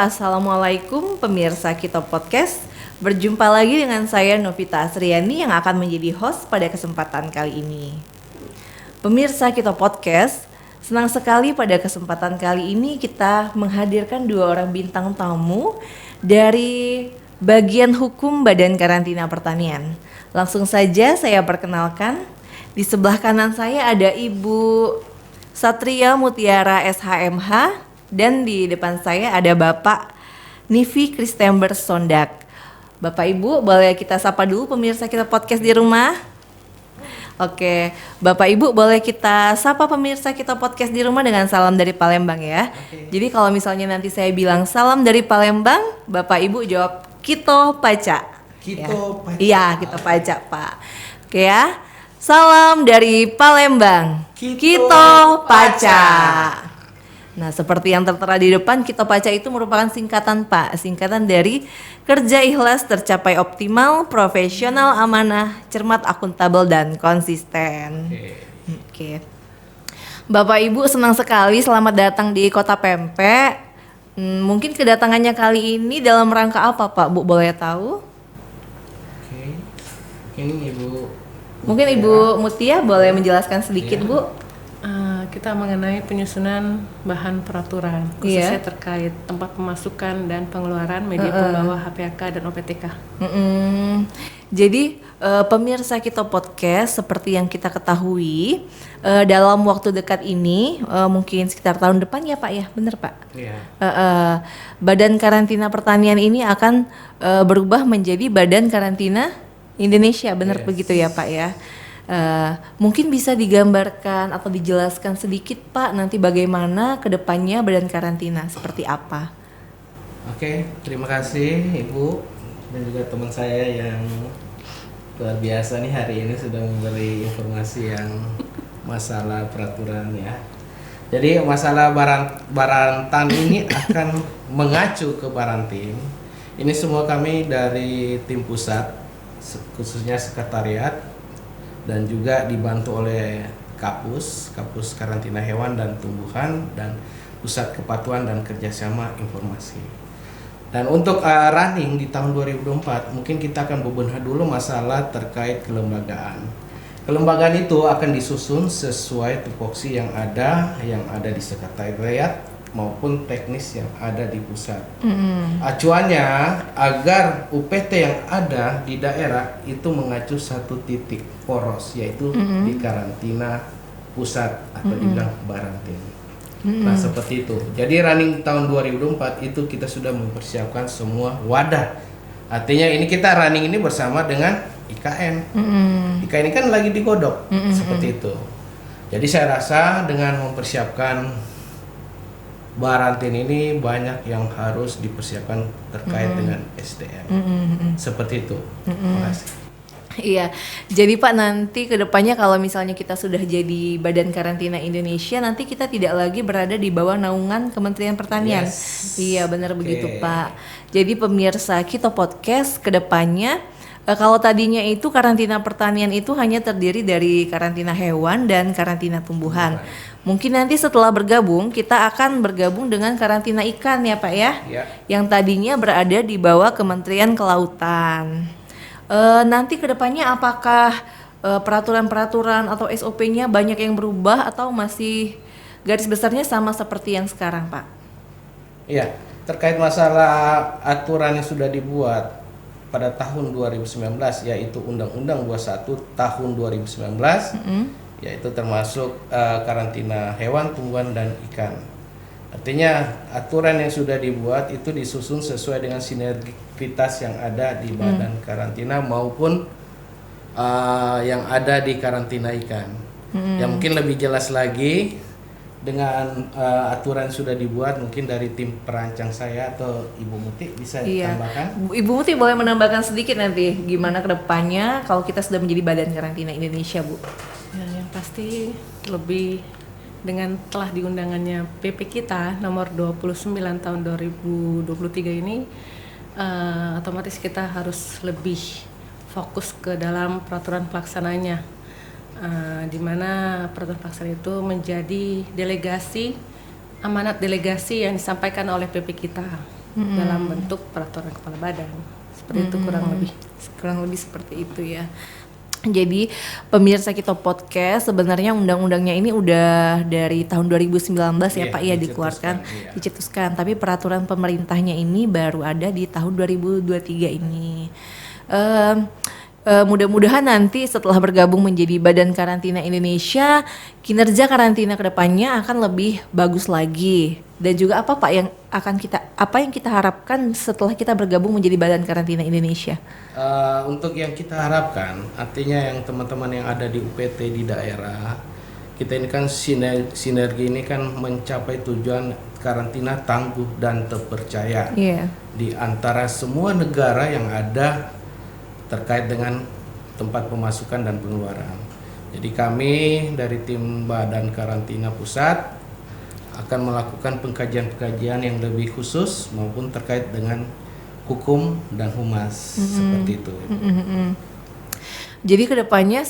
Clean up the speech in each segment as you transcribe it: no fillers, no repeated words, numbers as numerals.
Assalamualaikum pemirsa Kito Podcast. Berjumpa lagi dengan saya Novita Asriani yang akan menjadi host pada kesempatan kali ini. Pemirsa Kito Podcast, senang sekali pada kesempatan kali ini kita menghadirkan dua orang bintang tamu dari bagian hukum Badan Karantina Pertanian. Langsung saja saya perkenalkan, di sebelah kanan saya ada Ibu Satria Mutiara SHMH dan di depan saya ada Bapak Nivi Kristember Sondak. Bapak Ibu, boleh kita sapa dulu pemirsa kita podcast di rumah? Oke, Bapak Ibu boleh kita sapa pemirsa kita podcast di rumah dengan salam dari Palembang ya. Jadi kalau misalnya nanti saya bilang salam dari Palembang, Bapak Ibu jawab Kito Paca. Kito Paca. Iya, Kito Paca, Pak. Oke ya. Salam dari Palembang. Kito Paca. Nah, seperti yang tertera di depan, Kito Paca itu merupakan singkatan Pak, singkatan dari kerja ikhlas tercapai optimal, profesional, amanah, cermat, akuntabel, dan konsisten. Oke. Bapak Ibu senang sekali selamat datang di Kota Pempek. Mungkin kedatangannya kali ini dalam rangka apa Pak, Bu, boleh tahu? Oke. Ini Ibu. Mungkin Ibu Mutia boleh menjelaskan sedikit Bu? Kita mengenai penyusunan bahan peraturan khususnya terkait tempat pemasukan dan pengeluaran media pembawa HPAK dan OPTK. Jadi pemirsa Kito Podcast seperti yang kita ketahui dalam waktu dekat ini mungkin sekitar tahun depan ya Pak ya, benar Pak? Iya. Badan Karantina Pertanian ini akan berubah menjadi Badan Karantina Indonesia, benar begitu ya Pak ya? Mungkin bisa digambarkan atau dijelaskan sedikit Pak nanti bagaimana kedepannya Badan Karantina seperti apa? Oke, terima kasih Ibu dan juga teman saya yang luar biasa nih hari ini sudah memberi informasi yang masalah peraturan ya. Jadi masalah Barantan ini akan mengacu ke Barantim. Ini semua kami dari tim pusat khususnya sekretariat dan juga dibantu oleh Kapus Karantina Hewan dan Tumbuhan dan Pusat Kepatuhan dan Kerjasama Informasi. Dan untuk running di tahun 2024 mungkin kita akan bebenah dulu masalah terkait kelembagaan. Kelembagaan itu akan disusun sesuai tupoksi yang ada di sekretariat maupun teknis yang ada di pusat. Acuannya agar UPT yang ada di daerah itu mengacu satu titik poros, yaitu di karantina pusat atau dibilang Barantim. Nah seperti itu. Jadi running tahun 2024 itu kita sudah mempersiapkan semua wadah. Artinya ini kita running ini bersama dengan IKN. IKN ini kan lagi digodok seperti itu. Jadi saya rasa dengan mempersiapkan Barantin ini banyak yang harus dipersiapkan terkait dengan SDM. Seperti itu. Terima kasih. Iya, jadi Pak nanti kedepannya kalau misalnya kita sudah jadi Badan Karantina Indonesia, nanti kita tidak lagi berada di bawah naungan Kementerian Pertanian. Yes. Iya benar begitu Pak. Jadi pemirsa Kito Podcast kedepannya kalau tadinya itu karantina pertanian itu hanya terdiri dari karantina hewan dan karantina tumbuhan. Mungkin nanti setelah bergabung kita akan bergabung dengan karantina ikan ya Pak ya, yang tadinya berada di bawah Kementerian Kelautan. Nanti kedepannya apakah peraturan-peraturan atau SOP-nya banyak yang berubah atau masih garis besarnya sama seperti yang sekarang Pak? Iya, terkait masalah aturan yang sudah dibuat pada tahun 2019 yaitu Undang-Undang 21 tahun 2019 yaitu termasuk karantina hewan, tumbuhan, dan ikan. Artinya aturan yang sudah dibuat itu disusun sesuai dengan sinergitas yang ada di badan karantina maupun yang ada di karantina ikan. Yang mungkin lebih jelas lagi dengan aturan sudah dibuat mungkin dari tim perancang saya atau Ibu Muti bisa ditambahkan. Ibu Muti boleh menambahkan sedikit nanti gimana kedepannya kalau kita sudah menjadi Badan Karantina Indonesia Bu? Ya, yang pasti lebih dengan telah diundangannya PP kita nomor 29 tahun 2023 ini otomatis kita harus lebih fokus ke dalam peraturan pelaksananya, di mana peraturan pelaksana itu menjadi delegasi, amanat delegasi yang disampaikan oleh PP kita. dalam bentuk peraturan kepala badan. Seperti itu Kurang lebih seperti itu ya. Jadi pemirsa Kita Podcast, sebenarnya undang-undangnya ini udah dari tahun 2019 ya Pak ya dikeluarkan, dicetuskan. Tapi peraturan pemerintahnya ini baru ada di tahun 2023 ini. Mudah-mudahan nanti setelah bergabung menjadi Badan Karantina Indonesia, kinerja karantina kedepannya akan lebih bagus lagi. Dan juga apa Pak yang kita harapkan setelah kita bergabung menjadi Badan Karantina Indonesia? Untuk yang kita harapkan, artinya yang teman-teman yang ada di UPT di daerah, kita ini kan sinergi ini kan mencapai tujuan karantina tangguh dan terpercaya di antara semua negara yang ada terkait dengan tempat pemasukan dan pengeluaran. Jadi kami dari tim Badan Karantina Pusat akan melakukan pengkajian-pengkajian yang lebih khusus maupun terkait dengan hukum dan humas seperti itu. Jadi kedepannya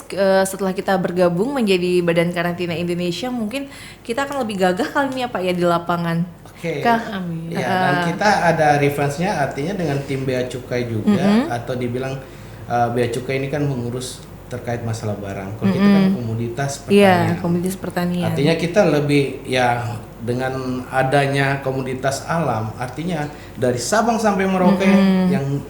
setelah kita bergabung menjadi Badan Karantina Indonesia, mungkin kita akan lebih gagah kali ini ya Pak ya di lapangan. Oke. Ya, dan kita ada reference-nya, artinya dengan tim Bea Cukai juga, atau dibilang Bea Cukai ini kan mengurus terkait masalah barang. Kalau kita kan komoditas pertanian. Iya, komoditas pertanian. Artinya kita lebih ya dengan adanya komoditas alam, artinya dari Sabang sampai Merauke yang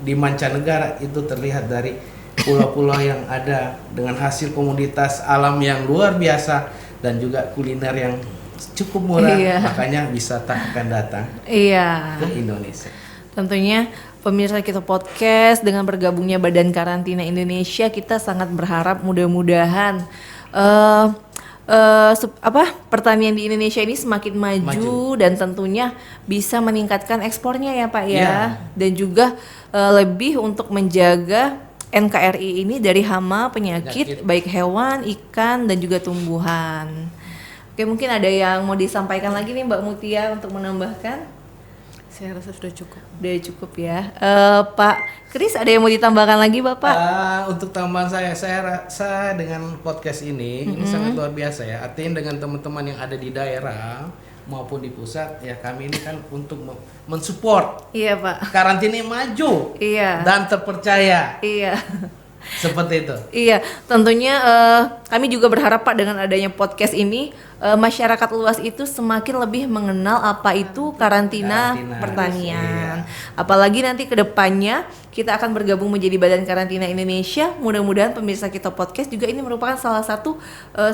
di mancanegara itu terlihat dari pulau-pulau yang ada dengan hasil komoditas alam yang luar biasa dan juga kuliner yang cukup murah, makanya wisata akan datang ke Indonesia. Tentunya pemirsa Kita Podcast dengan bergabungnya Badan Karantina Indonesia, kita sangat berharap mudah-mudahan pertanian di Indonesia ini semakin maju dan tentunya bisa meningkatkan ekspornya ya Pak ya. Dan juga lebih untuk menjaga NKRI ini dari hama penyakit baik hewan, ikan dan juga tumbuhan. Oke, mungkin ada yang mau disampaikan lagi nih Mbak Mutia untuk menambahkan? Saya rasa sudah cukup. Udah cukup ya. Pak Kris, ada yang mau ditambahkan lagi Bapak? Untuk tambahan saya rasa dengan podcast ini sangat luar biasa ya. Artinya dengan teman-teman yang ada di daerah maupun di pusat ya, kami ini kan untuk mensupport. Iya Pak. Karantina maju. Dan terpercaya. Seperti itu. Iya, tentunya kami juga berharap Pak dengan adanya podcast ini masyarakat luas itu semakin lebih mengenal apa itu karantina pertanian. Apalagi nanti ke depannya kita akan bergabung menjadi Badan Karantina Indonesia. Mudah-mudahan pemirsa Kita Podcast juga ini merupakan salah satu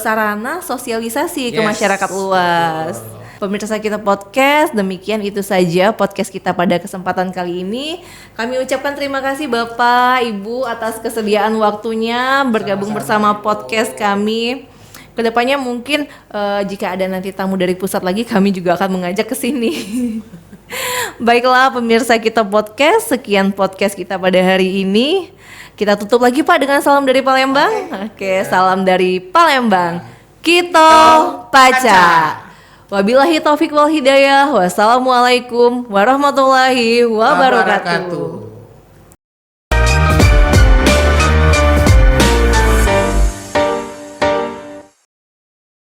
sarana sosialisasi ke masyarakat luas. Pemirsa Kita Podcast, demikian itu saja podcast kita pada kesempatan kali ini. Kami ucapkan terima kasih Bapak, Ibu atas kesediaan waktunya bergabung bersama podcast kami. Kedepannya mungkin jika ada nanti tamu dari pusat lagi, kami juga akan mengajak ke sini. Baiklah pemirsa Kita Podcast, sekian podcast kita pada hari ini. Kita tutup lagi Pak dengan salam dari Palembang. Oke, salam dari Palembang. Kita Paca. Wabillahi taufik wal hidayah. Wassalamualaikum warahmatullahi wabarakatuh.